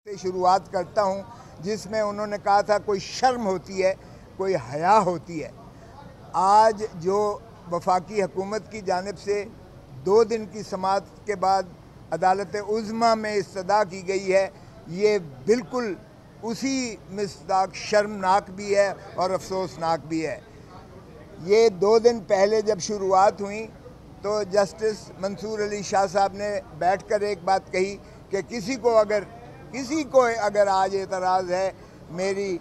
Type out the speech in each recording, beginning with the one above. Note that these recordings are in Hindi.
से शुरुआत करता हूं, जिसमें उन्होंने कहा था कोई शर्म होती है, कोई हया होती है। आज जो वफाकी हुकूमत की जानिब से 2 दिन की समाअत के बाद अदालत उज़्मा में इस्तदा की गई है, ये बिल्कुल उसी मिसदाक शर्मनाक भी है और अफसोसनाक भी है। ये 2 दिन पहले जब शुरुआत हुई तो जस्टिस मंसूर अली शाह साहब ने बैठकर एक बात कही कि किसी को अगर आज एतराज़ है मेरी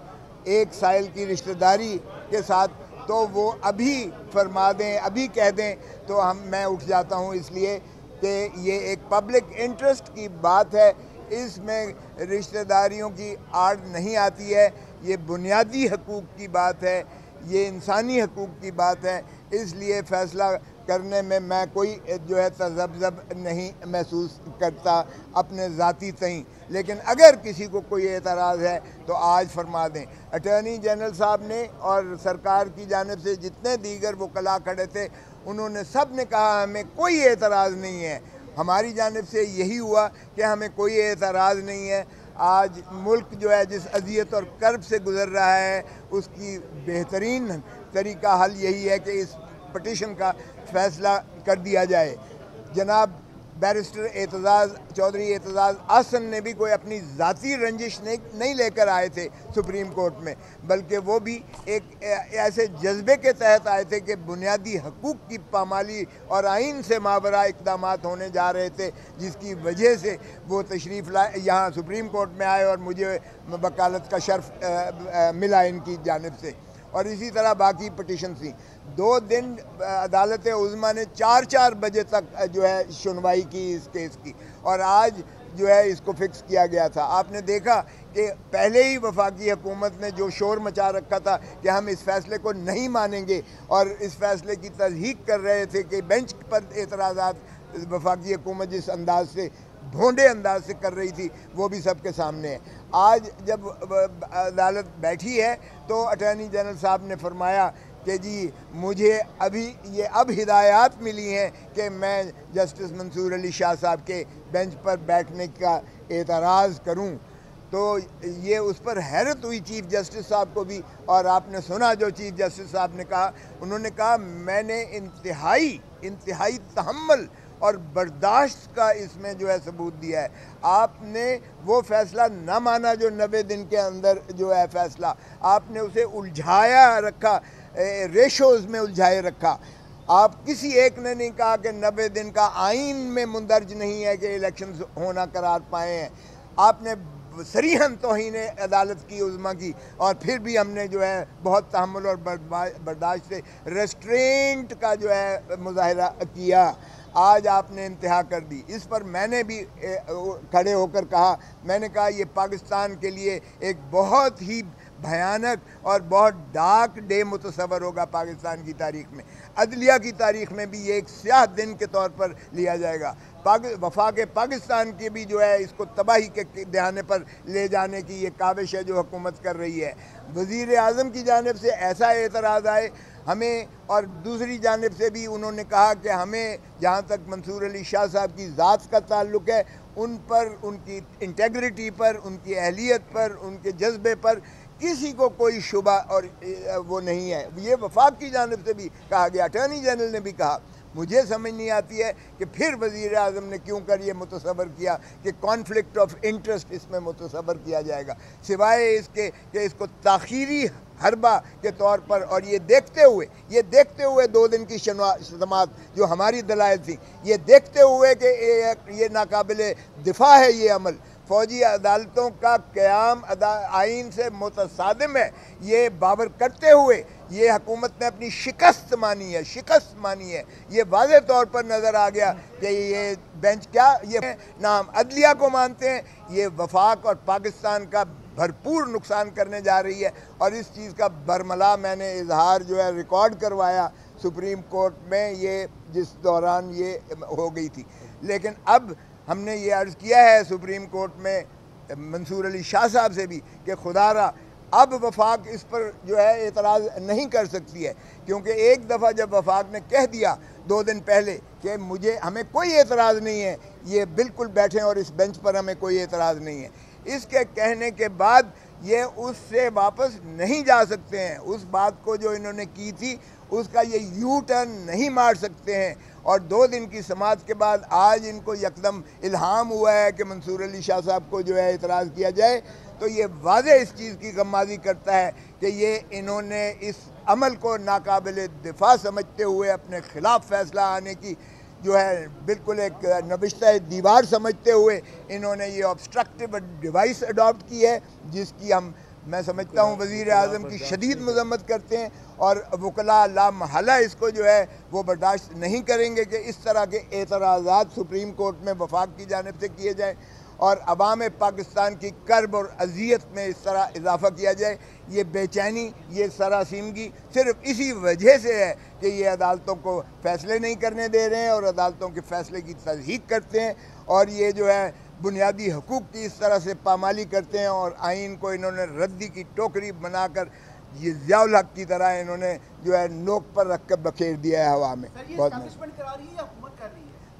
एक साइल की रिश्तेदारी के साथ, तो वो अभी फरमा दें, अभी कह दें, तो मैं उठ जाता हूँ, इसलिए कि ये एक पब्लिक इंटरेस्ट की बात है। इसमें रिश्तेदारियों की आड़ नहीं आती है, ये बुनियादी हकूक़ की बात है, ये इंसानी हकूक़ की बात है। इसलिए फ़ैसला करने में मैं कोई जो है तज़ब्ज़ब नहीं महसूस करता अपने ज़ाती तईं। लेकिन अगर किसी को कोई एतराज़ है तो आज फरमा दें। अटॉर्नी जनरल साहब ने और सरकार की जानिब से जितने दीगर वकला खड़े थे, उन्होंने सब ने कहा हमें कोई एतराज़ नहीं है। हमारी जानिब से यही हुआ कि हमें कोई एतराज़ नहीं है। आज मुल्क जो है जिस अज़ियत और कर्ब से गुज़र रहा है, उसकी बेहतरीन तरीका हल यही है कि इस पटिशन का फ़ैसला कर दिया जाए। जनाब बैरिस्टर चौधरी एतज़ाज़ आसन ने भी कोई अपनी ज़ाती रंजिश नहीं लेकर आए थे सुप्रीम कोर्ट में, बल्कि वो भी एक ऐसे जज्बे के तहत आए थे कि बुनियादी हकूक़ की पामाली और आइन से मावरा इक़दामात होने जा रहे थे, जिसकी वजह से वो तशरीफ़ लाए यहाँ सुप्रीम कोर्ट में आए और मुझे वकालत का शर्फ मिला इनकी जानिब से। और इसी तरह बाकी पटिशन थी। 2 दिन अदालत उज़्मा ने 4-4 बजे तक जो है सुनवाई की इस केस की, और आज जो है इसको फिक्स किया गया था। आपने देखा कि पहले ही वफाकी हुकूमत ने जो शोर मचा रखा था कि हम इस फ़ैसले को नहीं मानेंगे, और इस फ़ैसले की तस्दीक कर रहे थे कि बेंच पर एतराज़ात वफाकी हुकूमत जिस अंदाज से भोंडे अंदाज से कर रही थी, वो भी सबके सामने है। आज जब अदालत बैठी है तो अटॉर्नी जनरल साहब ने फरमाया कि जी मुझे अब हिदायत मिली हैं कि मैं जस्टिस मंसूर अली शाह साहब के बेंच पर बैठने का एतराज़ करूं। तो ये उस पर हैरत हुई चीफ़ जस्टिस साहब को भी, और आपने सुना जो चीफ़ जस्टिस साहब ने कहा। उन्होंने कहा मैंने इंतहाई तहम्मुल और बर्दाश्त का इसमें जो है सबूत दिया है। आपने वो फ़ैसला ना माना जो 90 दिन के अंदर जो है फ़ैसला, आपने उसे उलझाया रखा, रेशोज़ में उलझाए रखा। आप किसी एक ने नहीं कहा कि 90 दिन का आइन में मुंदरज नहीं है कि इलेक्शन होना करार पाए हैं। आपने सरीहन तौहीन अदालत की उज़्मा की, और फिर भी हमने जो है बहुत तहम्मुल और बर्दाश्त से रेस्ट्रेंट का जो है मुज़ाहिरा किया। आज आपने इंतहा कर दी। इस पर मैंने भी खड़े होकर कहा, मैंने कहा ये पाकिस्तान के लिए एक बहुत ही भयानक और बहुत डार्क डे मुतसव्वर होगा पाकिस्तान की तारीख़ में। अदलिया की तारीख़ में भी ये एक स्याह दिन के तौर पर लिया जाएगा। वफाक पाकिस्तान की भी जो है इसको तबाही के दहाने पर ले जाने की ये काविश है जो हुकूमत कर रही है। वज़ीर आज़म की जानिब से ऐसा एतराज़ आए हमें, और दूसरी जानिब से भी उन्होंने कहा कि हमें जहाँ तक मंसूर अली शाह साहब की ज़ात का ताल्लुक़ है, उन पर, उनकी इंटेग्रिटी पर, उनकी अहलियत पर, उनके जज्बे पर किसी को कोई शुबा और वो नहीं है। ये वफाक की जानिब से भी कहा गया। अटॉर्नी जनरल ने भी कहा। मुझे समझ नहीं आती है कि फिर वज़ीर आज़म ने क्यों कर ये मुतसव्वर किया कि कॉन्फ्लिक्ट ऑफ इंटरेस्ट इसमें मुतसव्वर किया जाएगा, सिवाय इसके कि इसको ताख़ीरी हरबा के तौर पर, और ये देखते हुए 2 दिन की समाअत जो हमारी दलाइल थी, ये देखते हुए कि ये नाकाबिले दिफा है ये अमल, फ़ौजी अदालतों का क़याम आइन से मुतसादिम है, ये बावर करते हुए ये हुकूमत ने अपनी शिकस्त मानी है। ये वाज़ेह तौर पर नज़र आ गया कि ये बेंच क्या ये ना हम अदलिया को मानते हैं, ये वफाक और पाकिस्तान का भरपूर नुकसान करने जा रही है। और इस चीज़ का बरमला मैंने इजहार जो है रिकॉर्ड करवाया सुप्रीम कोर्ट में, ये जिस दौरान ये हो गई थी। लेकिन अब हमने ये अर्ज़ किया है सुप्रीम कोर्ट में मंसूर अली शाह साहब से भी कि खुदारा अब वफाक इस पर जो है एतराज़ नहीं कर सकती है, क्योंकि एक दफ़ा जब वफाक ने कह दिया 2 दिन पहले कि हमें कोई एतराज़ नहीं है, ये बिल्कुल बैठें और इस बेंच पर हमें कोई एतराज़ नहीं है। इसके कहने के बाद ये उससे वापस नहीं जा सकते हैं। उस बात को जो इन्होंने की थी उसका ये यू टर्न नहीं मार सकते हैं। और 2 दिन की समाअत के बाद आज इनको यकदम इल्हाम हुआ है कि मंसूर अली शाह साहब को जो है इतराज़ किया जाए, तो ये वाज़े इस चीज़ की गम्माज़ी करता है कि ये इन्होंने इस अमल को नाकाबिल दिफा समझते हुए अपने ख़िलाफ़ फ़ैसला आने की जो है बिल्कुल एक नबिश्ता दीवार समझते हुए इन्होंने ये ऑब्स्ट्रक्टिव डिवाइस अडॉप्ट की है, जिसकी मैं समझता हूँ वज़ीर आज़म की शदीद मज़म्मत करते हैं। और वकला ला महला इसको जो है वो बर्दाश्त नहीं करेंगे कि इस तरह के एतराज़ात सुप्रीम कोर्ट में वफाक की जानिब से किए जाएँ और अवाम पाकिस्तान की कर्ब और अजियत में इस तरह इजाफ़ा किया जाए। ये बेचैनी, ये सरासीमगी सिर्फ इसी वजह से है कि ये अदालतों को फ़ैसले नहीं करने दे रहे हैं और अदालतों के फ़ैसले की तस्दीक करते हैं और ये जो है बुनियादी हकूक़ की इस तरह से पामाली करते हैं और आइन को इन्होंने रद्दी की टोकरी बनाकर ये ज़ियाउल हक की तरह इन्होंने जो है नोक पर रख कर बखेर दिया है हवा में। बहुत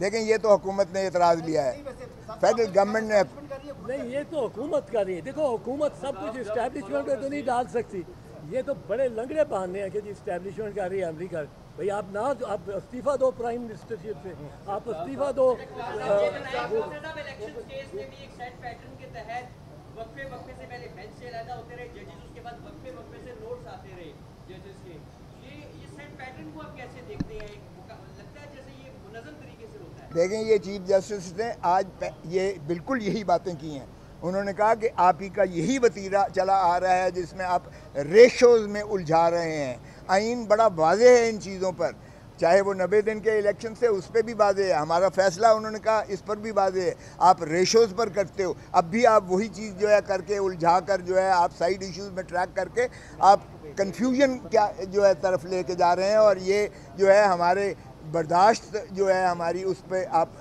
देखें, ये तो हुकूमत ने एतराज़ लिया है, फेडरल गवर्नमेंट ने नहीं, ये तो हुकूमत कर रही है। देखो, हुकूमत सब कुछ इस्टेब्लिशमेंट पे तो नहीं डाल सकती। ये तो बड़े लंगड़े बहाने हैं कि जी इस्टेब्लिशमेंट कर रही है अमरीका। भाई आप ना, आप इस्तीफ़ा दो प्राइम मिनिस्टरशिप से, आप इस्तीफ़ा दो। देखें, ये चीफ जस्टिस ने आज ये बिल्कुल यही बातें की हैं। उन्होंने कहा कि आप ही का यही वतीरा चला आ रहा है जिसमें आप रेशोज़ में उलझा रहे हैं। आइन बड़ा वाज़ेह है इन चीज़ों पर, चाहे वो 90 दिन के इलेक्शन से उस पर भी वाज़ेह है, हमारा फ़ैसला उन्होंने कहा इस पर भी वाज़ेह है। आप रेशोज़ पर करते हो, अब भी आप वही चीज़ जो है करके उलझा कर जो है आप साइड इश्यूज़ में ट्रैक करके आप कन्फ्यूजन क्या जो है तरफ लेके जा रहे हैं और ये जो है हमारे बर्दाश्त जो है हमारी उस पर आप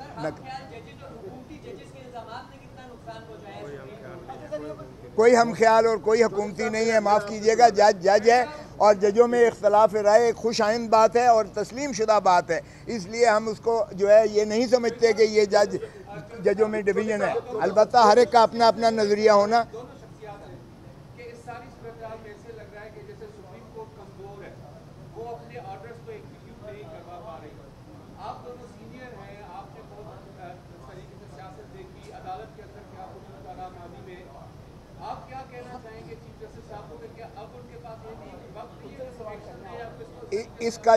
कोई हम ख्याल और कोई हुकूमती नहीं है, माफ़ कीजिएगा। जज जज है और जजों में इख्तलाफ राय एक खुश आइंद बात है और तस्लीम शुदा बात है, इसलिए हम उसको जो है ये नहीं समझते कि ये जजों में डिवीज़न है। अलबत्ता हर एक का अपना अपना नज़रिया होना। इसका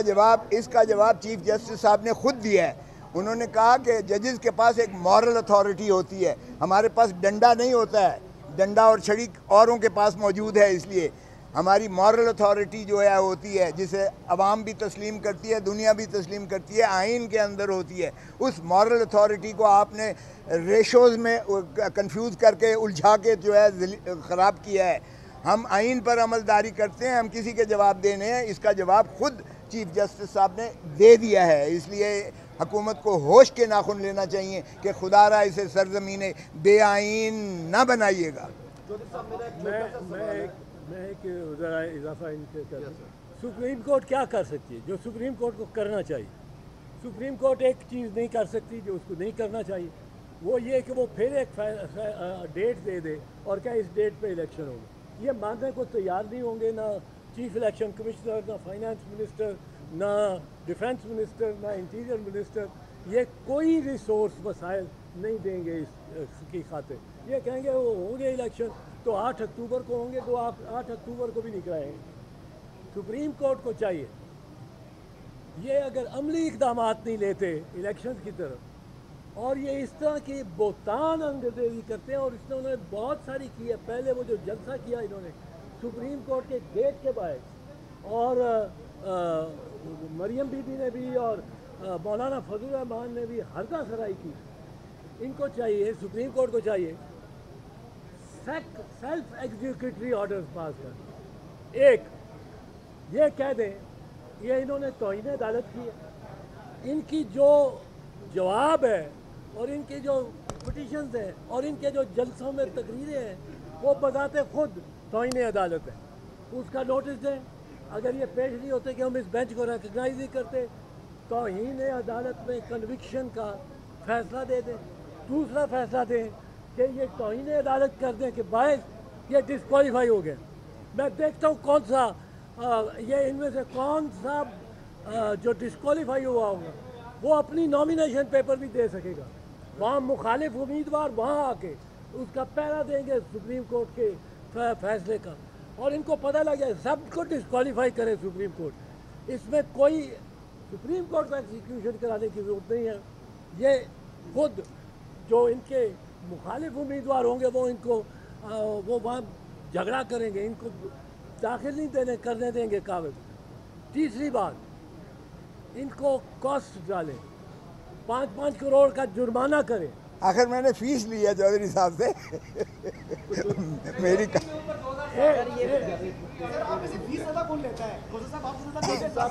जवाब चीफ जस्टिस साहब ने खुद दिया है। उन्होंने कहा कि जजेस के पास एक मॉरल अथॉरिटी होती है, हमारे पास डंडा नहीं होता है, डंडा और छड़ी औरों के पास मौजूद है, इसलिए हमारी मॉरल अथॉरिटी जो है होती है जिसे अवाम भी तस्लीम करती है, दुनिया भी तस्लीम करती है, आइन के अंदर होती है। उस मॉरल अथॉरिटी को आपने रेशोज़ में कंफ्यूज करके उलझा के जो है ख़राब किया है। हम आइन पर अमलदारी करते हैं, हम किसी के जवाब देने हैं, इसका जवाब खुद चीफ जस्टिस साहब ने दे दिया है। इसलिए हुकूमत को होश के नाखुन लेना चाहिए कि खुदारा इसे सरजमीन बेआइन ना बनाइएगा। मैं एक ज़रा इजाफा इनके कर, सुप्रीम कोर्ट क्या कर सकती है जो सुप्रीम कोर्ट को करना चाहिए? सुप्रीम कोर्ट एक चीज़ नहीं कर सकती जो उसको नहीं करना चाहिए, वो ये कि वो फिर एक डेट दे दे और क्या इस डेट पे इलेक्शन होगा। ये मानने को तैयार नहीं होंगे ना चीफ इलेक्शन कमिश्नर, ना फाइनेंस मिनिस्टर, ना डिफेंस मिनिस्टर, ना इंटीरियर मिनिस्टर। ये कोई रिसोर्स वसाइल नहीं देंगे इसकी खातिर। ये कहेंगे वो होंगे इलेक्शन तो 8 अक्टूबर को होंगे, तो आप 8 अक्टूबर को भी नहीं कराएंगे। सुप्रीम कोर्ट को चाहिए ये अगर अमली इकदाम नहीं लेते इलेक्शन की तरफ और ये इस तरह की बोतान अंगरेजी करते हैं, और इसने उन्होंने बहुत सारी की है। पहले वो जो जलसा किया इन्होंने सुप्रीम कोर्ट के गेट के बाहर, और मरियम बीबी ने भी और मौलाना फजल रहमान ने भी हरका सराई की। इनको चाहिए, सुप्रीम कोर्ट को चाहिए सेल्फ एग्जीक्यूटरी ऑर्डर्स पास कर। एक ये कह दें ये इन्होंने तौहीन अदालत की है, इनकी जो जवाब है और इनके जो पिटीशंस हैं और इनके जो जलसों में तकरीरें हैं वो बजाते खुद तौहीन अदालत है, उसका नोटिस दें। अगर ये पेश नहीं होते कि हम इस बेंच को रिकग्नाइज नहीं करते, तौहीन अदालत में कन्विक्शन का फैसला दे दें। दूसरा फैसला दें कि ये तौहीन अदालत कर दें कि बायस ये डिस्क्वालीफाई हो गए। मैं देखता हूँ कौन सा ये इनमें से कौन सा जो डिस्क्वालीफाई हुआ होगा वो अपनी नॉमिनेशन पेपर भी दे सकेगा। वहाँ मुखालिफ उम्मीदवार वहाँ आके उसका पहरा देंगे सुप्रीम कोर्ट के फैसले का, और इनको पता लग जाए सबको डिस्क्वालीफाई करे सुप्रीम कोर्ट। इसमें कोई सुप्रीम कोर्ट को एग्जीक्यूशन कराने की ज़रूरत नहीं है। ये खुद जो इनके मुखालिफ उम्मीदवार होंगे वो इनको वो वहाँ झगड़ा करेंगे, इनको दाखिल नहीं करने देंगे कागज। तीसरी बात, इनको कॉस्ट डालें, 5-5 करोड़ का जुर्माना करें। आखिर मैंने फीस ली है चौधरी साहब से मेरी कौन लेता है?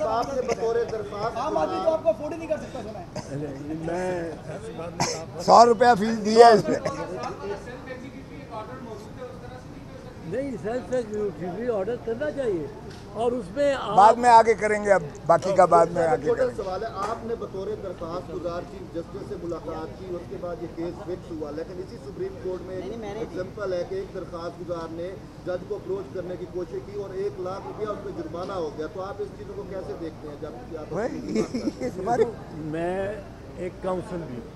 आपने बतौर दरख्वास्त आम आदमी तो आपको अफोर्ड ही नहीं कर सकता सुना है। मैं 100 रुपया फीस दी है इसमें। नहीं, सेल्फ एग्जीक्यूटिव ऑर्डर करना चाहिए और उसमें बाद में आगे करेंगे, अब बाकी का बाद में आगे छोटा करेंगे। सवाल है, आपने बतौर दरख्वास्त गुजार चीफ जस्टिस से मुलाकात की, उसके बाद ये केस फिक्स हुआ, लेकिन इसी सुप्रीम कोर्ट में एग्जाम्पल है कि एक दरख्वास्त गुजार ने जज को अप्रोच करने की कोशिश की और 1 लाख रुपया उस पर जुर्माना हो गया। तो आप इस चीज़ों को कैसे देखते हैं? जब मैं एक काउंसिल भी हूँ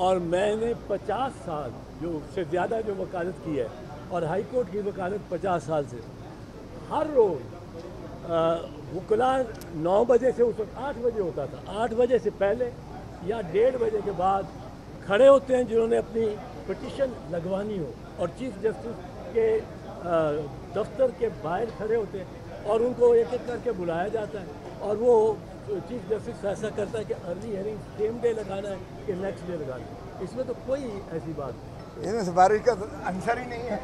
और मैंने 50 साल जो उससे ज़्यादा जो वकालत की है और हाई कोर्ट की वकालत 50 साल से, हर रोज़ वकला 9 बजे से उस वक्त 8 बजे होता था, 8 बजे से पहले या 1:30 बजे के बाद खड़े होते हैं जिन्होंने अपनी पिटीशन लगवानी हो, और चीफ जस्टिस के दफ्तर के बाहर खड़े होते हैं और उनको एक एक करके बुलाया जाता है और वो चीफ जस्टिस फैसला करता है कि अर्ली हियरिंग सेम डे लगाना है कि नेक्स्ट डे लगाना है। इसमें तो कोई ऐसी बात नहीं, इसमें सिफारिश का आंसर ही नहीं है।